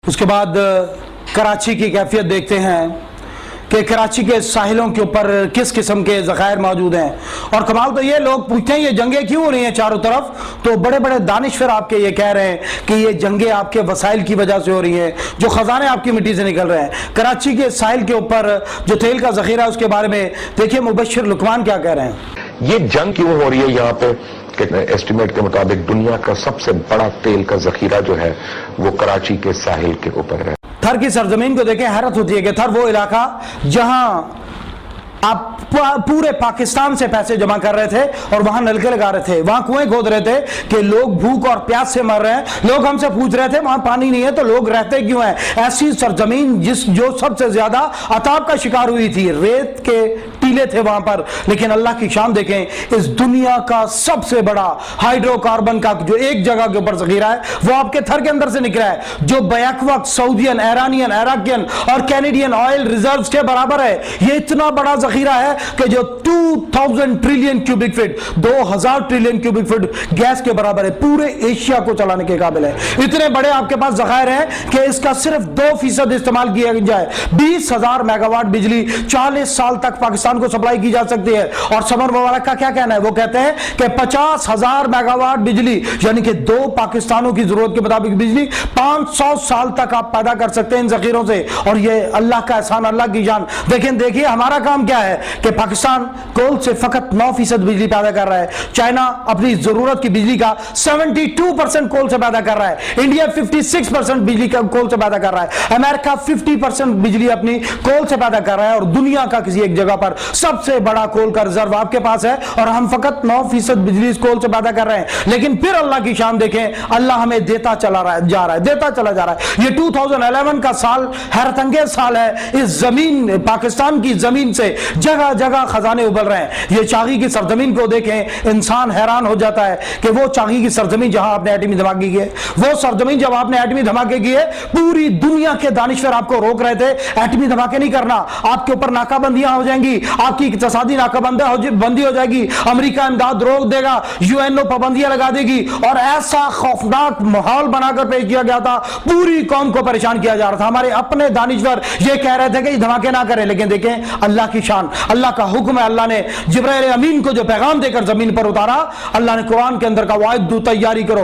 उसके बाद कराची की कैफियत देखते हैं कि कराची के साहिलों के ऊपर किस किस्म के ज़खायर मौजूद हैं। और कमाल तो ये, लोग पूछते हैं ये जंगें क्यों हो रही हैं चारों तरफ, तो बड़े बड़े दानिश्वर आपके ये कह रहे हैं कि ये जंगें आपके वसाइल की वजह से हो रही हैं, जो खजाने आपकी मिट्टी से निकल रहे हैं। कराची के साहिल के ऊपर जो तेल का ज़ख़ीरा है उसके बारे में देखिए मुबश्शिर लुकमान क्या कह रहे हैं। ये जंग क्यों हो रही है यहाँ पे? एस्टिमेट के मुताबिक दुनिया का सबसे बड़ा तेल का जखीरा जो है वो कराची के साहिल के ऊपर है। थर की सरजमीन को देखें, हैरत होती है कि थर वो इलाका जहां आप पूरे पाकिस्तान से पैसे जमा कर रहे थे और वहां नलके लगा रहे थे, वहां कुएं खोद रहे थे कि लोग भूख और प्यास से मर रहे हैं। लोग हमसे पूछ रहे थे वहां पानी नहीं है तो लोग रहते क्यों हैं। ऐसी सरजमीन जो सबसे ज्यादा अताब का शिकार हुई थी, रेत के टीले थे वहां पर, लेकिन अल्लाह की शान देखें, इस दुनिया का सबसे बड़ा हाइड्रोकार्बन का जो एक जगह के ऊपर जखीरा है वो आपके थर के अंदर से निकला है, जो बैक वक्त सऊदियन, ईरानियन, इराकियन और कैनेडियन ऑयल रिजर्व्स के बराबर है। ये इतना बड़ा जखीरा है कि जो 2000 trillion cubic feet, 2000 trillion cubic feet gas के बराबर है, पूरे एशिया को चलाने के काबिल है। इतने बड़े आपके पास जखायर हैं कि इसका सिर्फ 2% इस्तेमाल किया जाए, 20,000 मेगावाट बिजली 40 साल तक पाकिस्तान को सप्लाई की जा सकती है। और समर मुबारक का क्या कहना है, वो कहते हैं कि 50,000 मेगावाट बिजली यानी कि 2 पाकिस्तानों की जरूरत के मुताबिक बिजली 500 साल तक आप पैदा कर सकते हैं इन जखीरों से। और ये अल्लाह का एहसान, अल्लाह की जान। देखिए हमारा काम क्या है कि पाकिस्तान कोल से फकत 9% बिजली पैदा कर रहा है, चाइना अपनी जरूरत की बिजली का 72% कोल से पैदा कर रहा है, इंडिया 56% बिजली का कोल से पैदा कर रहा है, अमेरिका 50% बिजली अपनी कोल से पैदा कर रहा है, और दुनिया का किसी एक जगह पर सबसे बड़ा कोल का रिजर्व आपके पास है और हम फकत 9% बिजली इस कोल से पैदा कर रहे हैं। लेकिन फिर अल्लाह की शान देखें, अल्लाह हमें देता चला जा रहा है, देता चला जा रहा है। ये 2011 का साल हैरत अंगेज साल है। इस जमीन, पाकिस्तान की जमीन से जगह जगह खजाने उबल रहे हैं। ये चागी की सरजमीन को देखें, इंसान हैरान हो जाता है कि वो चागी की सरजमीन जहां आपने एटमी धमाके किए, वो सरजमीन जब आपने एटमी धमाके किए, पूरी दुनिया के दानिश्वर आपको रोक रहे थे एटमी धमाके नहीं करना, आपके ऊपर नाकाबंदियां हो जाएंगी, आपकी इक्तिसादी नाकाबंदी हो जाएगी, अमेरिका इमदाद रोक देगा, यूएनओ पाबंदियां लगा देगी, और ऐसा खौफनाक माहौल बनाकर पेश किया गया था, पूरी कौम को परेशान किया जा रहा था। हमारे अपने दानिश्वर ये कह रहे थे कि धमाके ना करें, लेकिन देखें अल्लाह की शान, अल्लाह का हुक्म है। अल्लाह ने जिब्राइल अमीन को जो पैगाम देकर जमीन पर उतारा, अल्लाह ने कुरान के अंदर का वाइदू तैयारी करो।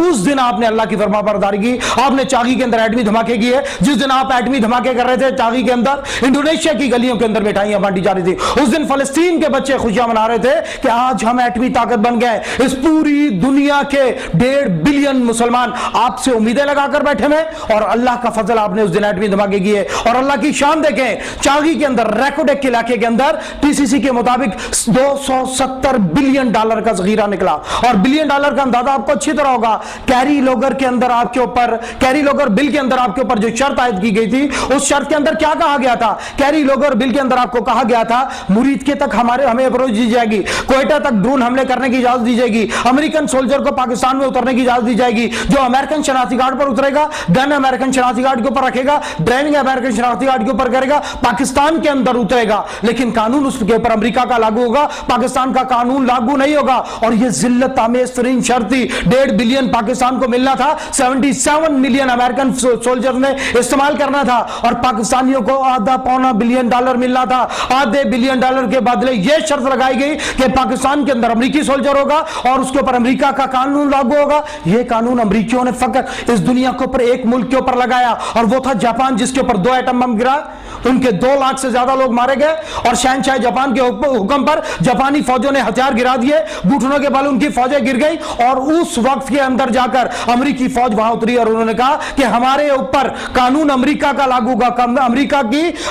उस दिन आपने अल्लाह की फरमाबरदारी की, आपने चागी के अंदर एटमी धमाके किए। जिस दिन आप एटमी धमाके कर रहे थे चागी के अंदर, इंडोनेशिया की गलियों के अंदर मिठाइयां बांटी जा रही थी। उस दिन फलस्तीन के बच्चे खुशियां मना रहे थे कि आज हम एटमी ताकत बन गए। इस पूरी दुनिया के 1.5 बिलियन मुसलमान आपसे उम्मीदें लगाकर बैठे हैं, और अल्लाह का फजल, आपने उस दिन एटमी धमाके किए। और अल्लाह की शान देखें, चागी के अंदर रैकोडेक के इलाके के अंदर टीसीसी के मुताबिक $270 बिलियन का जखीरा निकला। और बिलियन डॉलर का अंदाजा आपको अच्छी तरह होगा। कैरी लोगर के अंदर आपके ऊपर, कैरी लोगर बिल के अंदर आपके ऊपर जो शर्त आयद की गई थी, उस शर्त के अंदर क्या कहा गया था? कैरी लोगर बिल के अंदर आपको कहा गया था मुरीद के तक हमें अप्रोच दी जाएगी, क्वेटा तक ड्रोन हमले करने की इजाजत दी जाएगी, अमेरिकन सोल्जर को पाकिस्तान में उतरने की इजाजत दी जाएगी, जो अमेरिकन शनाख्ती कार्ड पर उतरेगा गन अमेरिकन शनाख्ती कार्ड के ऊपर रखेगा, ड्राइविंग अमेरिकन शनाख्ती कार्ड के ऊपर करेगा, पाकिस्तान के अंदर उतरेगा, लेकिन कानून उसके ऊपर अमेरिका का लागू होगा, पाकिस्तान का कानून लागू नहीं होगा। और यह जिल्लत आमेज तरीन शर्त थी। 1.5 बिलियन पाकिस्तान को मिलना था, 77 मिलियन अमेरिकन सोल्जर ने इस्तेमाल करना था, और पाकिस्तानियों को आधा पौना बिलियन डॉलर मिलना था। आधे बिलियन डॉलर के बदले यह शर्त लगाई गई कि पाकिस्तान के अंदर अमेरिकी सोल्जर होगा और उसके ऊपर अमेरिका का कानून लागू होगा। यह कानून अमेरिकियों ने फकत इस दुनिया के ऊपर एक मुल्क के ऊपर लगाया, और वो था जापान, जिसके ऊपर 2 एटम बम गिरा, उनके 2 लाख से ज्यादा लोग मारे गए, और शहनशाह जापान के हुक्म पर जापानी फौजों ने हथियार गिरा दिए, घुटनों के बल उनकी फौजें गिर गई, और उस वक्त के अंदर जाकर अमेरिकी फौज वहां उतरी और उन्होंने कहा कि हमारे ऊपर कानून अमेरिका का लागू होगा,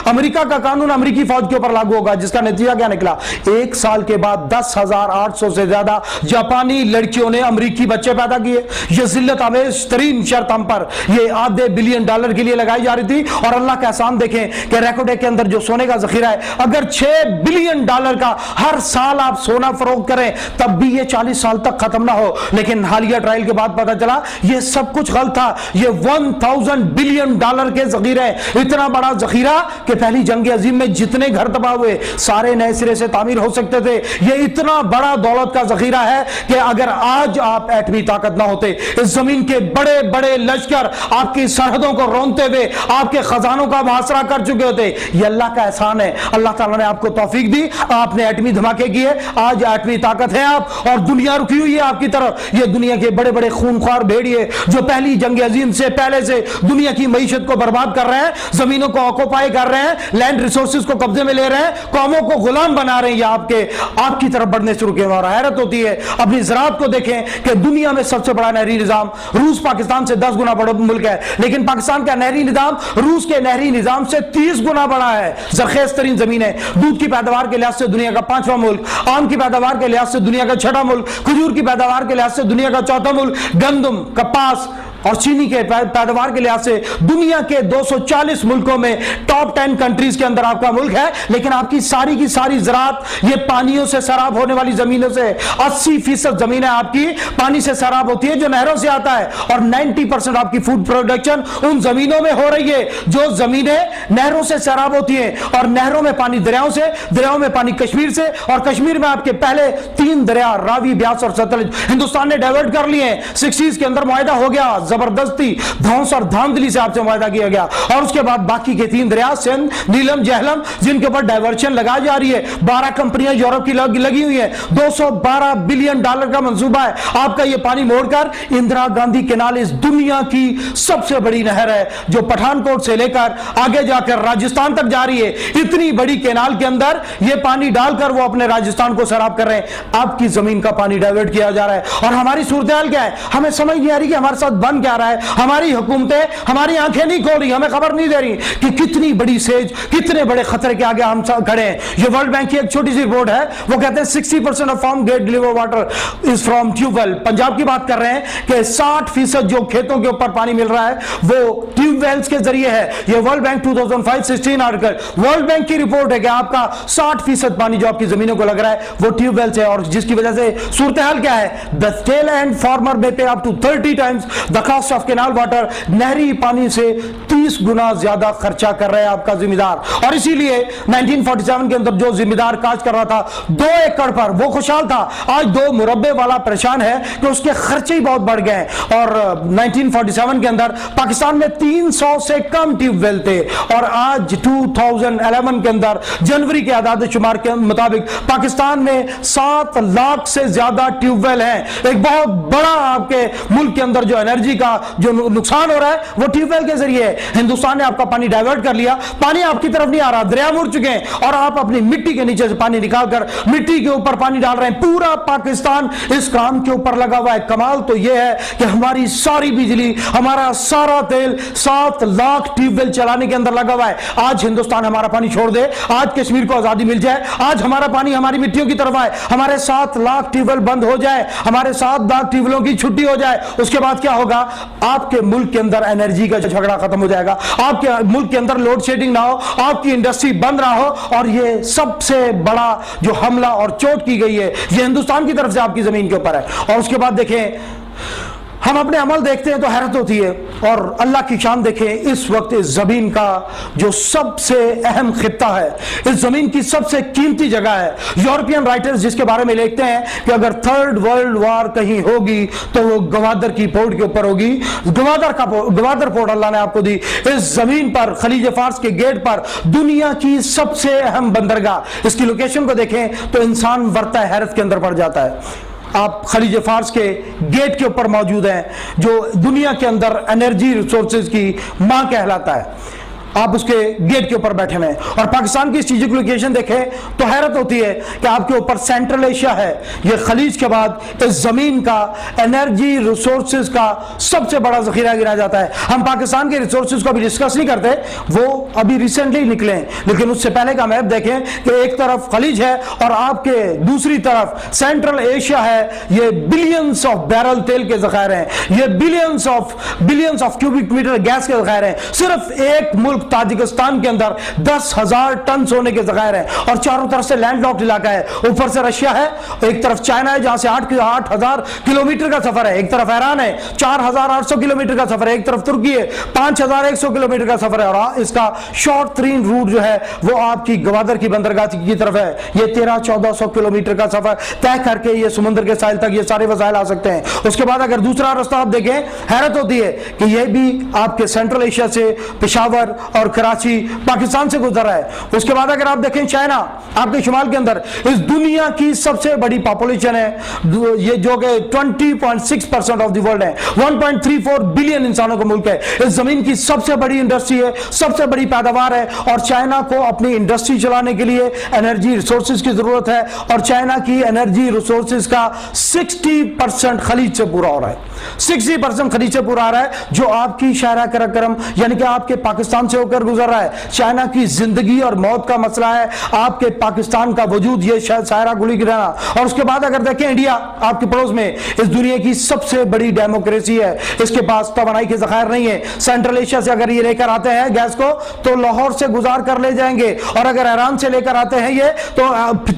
अमेरिका का कानून अमेरिकी फौज के ऊपर लागू होगा। जिसका नतीजा क्या निकला? 1 साल के बाद 10,800 से ज्यादा जापानी लड़कियों ने अमेरिकी बच्चे पैदा किए। यह जिल्लत आमेज तरीन शर्त हम पर, यह आधे $1 बिलियन के लिए लगाई जा रही थी। और अल्लाह का एहसान देखें कि ریکارڈ کے اندر جو سونے کا ذخیرہ ہے، اگر $6 بلین کا ہر سال آپ سونا فروخت کریں تب بھی یہ 40 سال تک ختم نہ ہو. لیکن حالیہ ٹرائل کے بعد پتا چلا یہ سب کچھ غلط تھا. یہ $1000 بلین کے ذخیرے، اتنا بڑا ذخیرہ کہ پہلی جنگ عظیم میں جتنے گھر تباہ ہوئے سارے نئے سرے سے تعمیر ہو سکتے تھے. یہ اتنا بڑا دولت کا ذخیرہ ہے کہ اگر آج آپ ایٹمی طاقت نہ ہوتے، اس زمین کے بڑے بڑے لشکر آپ کی سرحدوں کو رونتے ہوئے آپ کے خزانوں کا محاصرہ کر چکے ہوتے. یہ اللہ کا احسان ہے. اللہ تعالیٰ نے آپ کو توفیق دی، آپ نے ایٹمی دھماکے کیے، آج ایٹمی طاقت ہے آپ، اور دنیا رکی ہوئی ہے آپ کی طرف. یہ دنیا کے بڑے بڑے خونخوار بھیڑیے جو پہلی جنگ عظیم سے پہلے سے دنیا کی معیشت کو برباد کر رہے ہیں، زمینوں کو آکوپائی کر رہے ہیں، لینڈ ریسورسز کو قبضے میں لے رہے ہیں، قوموں کو غلام بنا رہے ہیں، یہ آپ کی طرف بڑھنے شروع کیے. اور حیرت ہوتی ہے، اپنی زراعت کو دیکھیں کہ دنیا میں سب سے بڑا نہری نظام روس پاکستان سے 10 گنا بڑا ملک ہے، لیکن پاکستان کا نہری نظام روس کے نہری نظام سے 30 گنا بڑا ہے. زرخیز ترین زمین ہے، دودھ کی پیداوار کے لحاظ سے دنیا کا 5واں ملک، آم کی پیداوار کے لحاظ سے دنیا کا 6واں ملک، کھجور کی پیداوار کے لحاظ سے دنیا کا 4واں ملک، گندم، کپاس اور چینی کے پیداوار کے لحاظ سے دنیا کے 240 ملکوں میں ٹاپ 10 کنٹریز کے اندر آپ کا ملک ہے. لیکن آپ کی ساری زراعت یہ پانیوں سے سیراب ہونے والی زمینوں سے 80% زمینیں آپ کی پانی سے سیراب ہوتی ہے جو نہروں سے آتا ہے، اور 90% آپ کی فوڈ پروڈکشن ان زمینوں میں ہو رہی ہے جو زمینیں نہروں سے سیراب ہوتی ہیں. اور نہروں میں پانی دریاؤں سے، دریاؤں میں پانی کشمیر سے، اور کشمیر میں آپ کے پہلے 3 دریا راوی، بیاس اور ستلج ہندوستان نے ڈائیورٹ کر لیے ہیں. 60s کے اندر معاہدہ ہو گیا، زبردستی دھونس اور دھاندلی سے آپ سے معاہدہ کیا گیا، اور اس کے بعد باقی کے 3 دریا سندھ، نیلم، جہلم، جن کے اوپر ڈائیورشن لگائی جا رہی ہے. 12 کمپنیاں یورپ کی لگی ہوئی ہیں، $212 بلین کا منصوبہ ہے. آپ کا یہ پانی موڑ کر اندرا گاندھی کینال اس دنیا کی سب سے بڑی نہر ہے جو پٹھان کوٹ سے لے کر آگے جا کر راجستھان تک جا رہی ہے. اتنی بڑی کینال کے اندر یہ پانی ڈال کر وہ اپنے راجستھان کو سیراب کر رہے ہیں. آپ کی زمین کا پانی ڈائیورٹ کیا جا رہا ہے. اور ہماری صورتحال کیا ہے؟ ہمیں سمجھ نہیں آ رہی کہ ہمارے ساتھ بن کیا رہا ہے. ہماری حکومتیں ہماری آنکھیں نہیں کھول رہی، ہمیں خبر نہیں دے رہی کہ کتنی بڑی سیج، کتنے بڑے خطرے کے آگے ہم کھڑے ہیں. یہ ورلڈ بینک کی ایک چھوٹی سی رپورٹ ہے، وہ کہتے ہیں 60% of farm get deliver water is from tube well. Punjab کی بات کر رہے ہیں کہ 60% جو کھیتوں کے اوپر پانی مل رہا ہے وہ ٹیوب ویلز کے ذریعے ہے. یہ world bank 2005-16 article world bank کی رپورٹ ہے کہ آپ کا 60% پانی جو آپ کی زمینوں کو لگ رہا ہے وہ ٹیوب ویل سے، اور جس کی وجہ سے صورتحال کیا ہے؟ the tail end farmer may pay up to 30 times the cost of canal water. نہری پانی سے 30 گنا زیادہ خرچہ کر رہے ہیں آپ کا ذمہ دار. اور اسی لیے 1947 کے اندر جو ذمہ دار کاشت کر رہا تھا 2 ایکڑ پر وہ خوشحال تھا، آج 2 مربع والا پریشان ہے کہ اس کے خرچے ہی بہت بڑھ گئے ہیں. اور 1947 کے اندر پاکستان میں 300 سے کم ٹیوب ویل تھے، اور آج 2011 کے اندر جنوری کے اعداد و شمار کے مطابق پاکستان میں 7 لاکھ سے زیادہ ٹیوب ویل ہیں. ایک بہت بڑا آپ کے ملک کے اندر جو انرجی کا جو نقصان ہو رہا ہے وہ ٹیوب ویل کے ذریعے ہے. ہندوستان نے آپ کا پانی ڈائیورٹ کر لیا، پانی آپ کی طرف نہیں آ رہا، دریا مڑ چکے ہیں، اور آپ اپنی مٹی کے نیچے سے پانی نکال کر مٹی کے اوپر پانی ڈال رہے ہیں. پورا پاکستان اس کام کے اوپر لگا ہوا ہے. کمال تو یہ ہے کہ ہماری ساری بجلی، ہمارا سارا تیل 7 لاکھ ٹیوب ویل چلانے کے اندر لگا ہوا ہے. آج ہندوستان ہمارا پانی چھوڑ دے، آج کشمیر کو آزادی مل جائے، آج ہمارا پانی ہماری مٹیوں کی طرف آئے، ہمارے 7 لاکھ ٹیوب ویل بند ہو جائے، ہمارے 7 لاکھ ٹیوب ویلوں کی چھٹی ہو جائے، اس کے بعد کیا ہوگا؟ آپ کے ملک کے اندر انرجی کا جھگڑا ختم ہو جائے گا، آپ کے ملک کے اندر لوڈ شیڈنگ نہ ہو، آپ کی انڈسٹری بند نہ ہو. اور یہ سب سے بڑا جو حملہ اور چوٹ کی گئی ہے یہ ہندوستان کی طرف سے آپ کی زمین کے اوپر ہے. اور اس کے بعد دیکھیں، ہم اپنے عمل دیکھتے ہیں تو حیرت ہوتی ہے، اور اللہ کی شان دیکھیں. اس وقت اس زمین کا جو سب سے اہم خطہ ہے، اس زمین کی سب سے قیمتی جگہ ہے. یورپین رائٹرز جس کے بارے میں لکھتے ہیں کہ اگر 3rd ورلڈ وار کہیں ہوگی تو وہ گوادر کی پورٹ کے اوپر ہوگی. گوادر پورٹ اللہ نے آپ کو دی. اس زمین پر خلیج فارس کے گیٹ پر دنیا کی سب سے اہم بندرگاہ، اس کی لوکیشن کو دیکھیں تو انسان ورطہ حیرت کے اندر پڑ جاتا ہے. آپ خلیج فارس کے گیٹ کے اوپر موجود ہیں جو دنیا کے اندر انرجی ریسورسز کی ماں کہلاتا ہے. آپ اس کے گیٹ کے اوپر بیٹھے ہیں، اور پاکستان کی اسٹریٹجک لوکیشن دیکھیں تو حیرت ہوتی ہے کہ آپ کے اوپر سینٹرل ایشیا ہے. یہ خلیج کے بعد اس زمین کا انرجی ریسورسز کا سب سے بڑا ذخیرہ گنا جاتا ہے. ہم پاکستان کے ریسورسز کو ابھی ڈسکس نہیں کرتے، وہ ابھی ریسنٹلی نکلے ہیں، لیکن اس سے پہلے کا میپ دیکھیں کہ ایک طرف خلیج ہے اور آپ کے دوسری طرف سینٹرل ایشیا ہے. یہ بلینز آف بیرل تیل کے ذخائر ہیں، یہ billions of cubic metre gas کے ذخائر ہیں. صرف ایک ملک मुल्क ताजिकिस्तान के अंदर 10,000 टन सोने के ज़खायर हैं और चारों तरफ से लैंड लॉक्ड इलाका है। ऊपर से रशिया है, एक तरफ चाइना है जहां से 8,000 किलोमीटर का सफर है, एक तरफ ईरान है 4,800 किलोमीटर का सफर है, एक तरफ तुर्की है 5,100 किलोमीटर का सफर है और इसका शॉर्ट ट्रेन रूट जो है वो आपकी गवादर की बंदरगाह की तरफ है। ये 1300-1400 किलोमीटर का सफर तय करके ये समुद्र के साहिल तक ये सारे वसाइल आ सकते हैं। उसके बाद अगर दूसरा रास्ता आप देखें, हैरत होती है कि ये भी आपके सेंट्रल एशिया से पेशावर और कराची पाकिस्तान से गुजर रहा है। उसके बाद अगर आप देखें चाइना आपके शुमाल के अंदर इस दुनिया की सबसे बड़ी पॉपुलेशन है, ये जो कि 20.6% ऑफ द वर्ल्ड है, 1.34 बिलियन इंसानों का मुल्क है, इस जमीन की सबसे बड़ी इंडस्ट्री है, सबसे बड़ी पैदावार है और चाइना को अपनी इंडस्ट्री चलाने के लिए एनर्जी रिसोर्सेज की जरूरत है और चाइना की एनर्जी रिसोर्सेज का 60% खलीज से पूरा हो रहा है, 60% खलीज से पूरा आ रहा है, जो आपकी शायरा करम यानी कि आपके पाकिस्तान से होकर गुजर रहा है। चाइना की जिंदगी और मौत का मसला है आपके पाकिस्तान का वजूद, ये शायद सायरा गुली गिराना। और उसके बाद अगर देखें इंडिया आपके पड़ोस में इस दुनिया की सबसे बड़ी डेमोक्रेसी है, इसके पास तवानाई के ज़खायर नहीं है। सेंट्रल एशिया से अगर ये लेकर आते हैं गैस को तो लाहौर से गुजार कर ले जाएंगे और अगर ईरान से लेकर आते हैं ये तो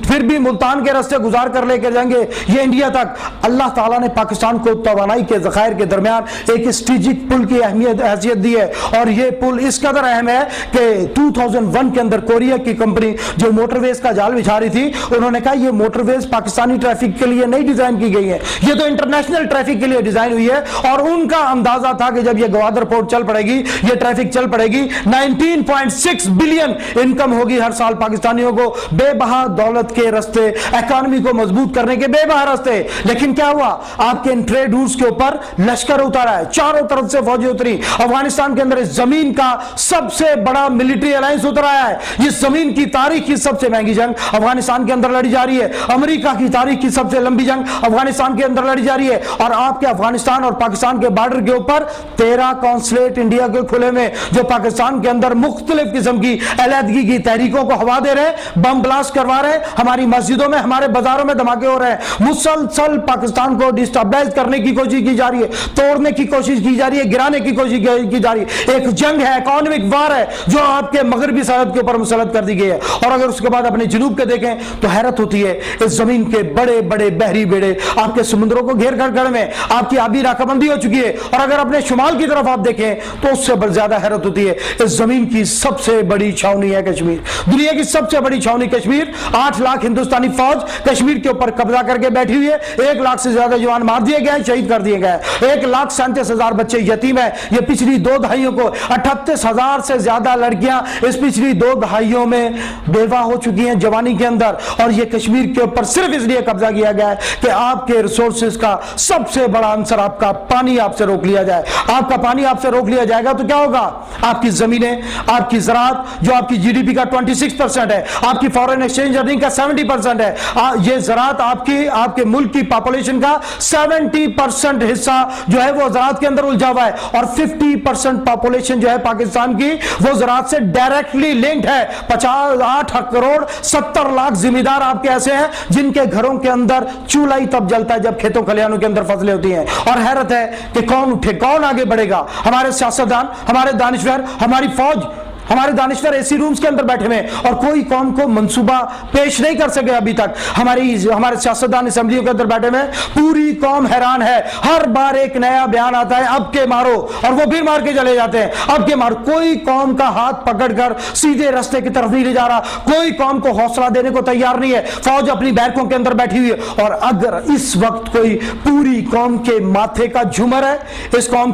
फिर भी मुल्तान के रास्ते गुजार कर लेकर जाएंगे ये इंडिया तक। अल्लाह ताला ने पाकिस्तान को तवानाई के ज़खायर के दरमियान एक स्ट्रेटेजिक पुल की हैसियत दी है और ये पुल इस कदर अहम है कि 2001 के अंदर कोरिया की कंपनी जो मोटरवेज का जाल बिछा रही थी, उन्होंने कहा ये मोटरवेज पाकिस्तानी ट्रैफिक के लिए नहीं डिजाइन की गई है, ये तो इंटरनेशनल ट्रैफिक के लिए डिजाइन हुई है। और उनका अंदाजा था कि जब ये गवादर पोर्ट चल पड़ेगी, ये ट्रैफिक चल पड़ेगी, 19.6 बिलियन इनकम होगी हर साल पाकिस्तानियों को, बेबहा दौलत के रास्ते, इकोनॉमी को मजबूत करने के बेबहा रास्ते। लेकिन क्या हुआ, आपके इन ट्रेड रूट्स के ऊपर लश्कर उतारा है, चारों तरफ से फौजी उतरी, अफगानिस्तान के अंदर इस जमीन का सबसे बड़ा मिलिट्री अलायंस उतर आया है। इस जमीन की तारीख की सबसे महंगी जंग अफगानिस्तान के अंदर लड़ी जा रही है, अमेरिका की तारीख की सबसे लंबी जंग अफगानिस्तान के अंदर लड़ी जा रही है और आपके अफगानिस्तान और पाकिस्तान के बॉर्डर के ऊपर 13 कॉन्सुलेट इंडिया के खुले में जो पाकिस्तान के अंदर मुख्तलिफ किस्म की अलहदगी की तहरीकों को हवा दे रहे हैं, बम ब्लास्ट करवा रहे हैं, हमारी मस्जिदों में हमारे बाजारों में धमाके हो रहे हैं, मुसलसल पाकिस्तान को डिस्टेबलाइज करने की कोशिश की जा रही है, तोड़ने की कोशिश की जा रही है, गिराने की कोशिश की जा रही है। एक जंग है, इकोनॉमिक वार है जो आपके मगरबी सरहद के ऊपर मुसलत कर दी गई है। और अगर उसके बाद अपने जुनूब के देखें तो हैरत होती है, इस जमीन के बड़े बड़े बहरी बेड़े आपके समुद्रों को घेर कर खड़े में, आपकी आबी राकाबंदी हो चुकी है। और अगर अपने शुमाल की तरफ आप देखें तो उससे ज्यादा हैरत होती है, इस जमीन की सबसे बड़ी छावनी है कश्मीर, दुनिया की सबसे बड़ी छावनी कश्मीर। 8 लाख हिंदुस्तानी फौज कश्मीर के ऊपर कब्जा करके बैठी हुई है, 1 लाख से ज्यादा जवान मार दिए गए, शहीद कर दिए गए, 1,37,000 बच्चे यतीम है। ये पिछली 2 दहाइयों को 38,000 से ज्यादा लड़कियां इस पिछली 2 दहाइयों में बेवा हो चुकी हैं जवानी के अंदर। और ये कश्मीर के ऊपर सिर्फ इसलिए कब्जा किया गया है कि आपके रिसोर्सेज का सबसे बड़ा आंसर आपका पानी आपसे रोक लिया जाए। आपका पानी आपसे रोक लिया जाएगा तो क्या होगा, आपकी जमीनें, आपकी ज़राअत जो आपकी जीडीपी का 26% है, आपकी फॉरेन एक्सचेंज अर्निंग का 70% है, ये ज़राअत आपके मुल्क की पॉपुलेशन का 70% हिस्सा जो है वो ज़राअत के अंदर उलझा हुआ है और 50% पॉपुलेशन जो है पाकिस्तान की वो ज़राअत से डायरेक्टली लिंक्ड है। 8 करोड़ 70 लाख जिम्मेदार आपके ऐसे हैं जिनके घरों के अंदर चूल्हा ही तब जलता है जब खेतों खलिहानों के अंदर फसलें होती हैं। और हैरत है कि कौन उठे, कौन आगे बढ़ेगा, हमारे सियासतदान, हमारे दानिश्वर, हमारी फौज, हमारे दानिश्वर एसी रूम्स के अंदर बैठे हुए और कोई कौम को मंसूबा पेश नहीं कर सके अभी तक। हमारे सियासतदान असेंबलियों के अंदर बैठे हुए, पूरी कौम हैरान है। हर बार एक नया बयान आता है, अब के मारो, और वो फिर मार के चले जाते हैं, अब के मारो। कोई कौम का हाथ पकड़कर सीधे रास्ते की तरफ नहीं ले जा रहा, कोई कौम को हौसला देने को तैयार नहीं है। फौज अपनी बैरकों के अंदर बैठी हुई है और अगर इस वक्त कोई पूरी कौम के माथे का झूमर है, इस कौम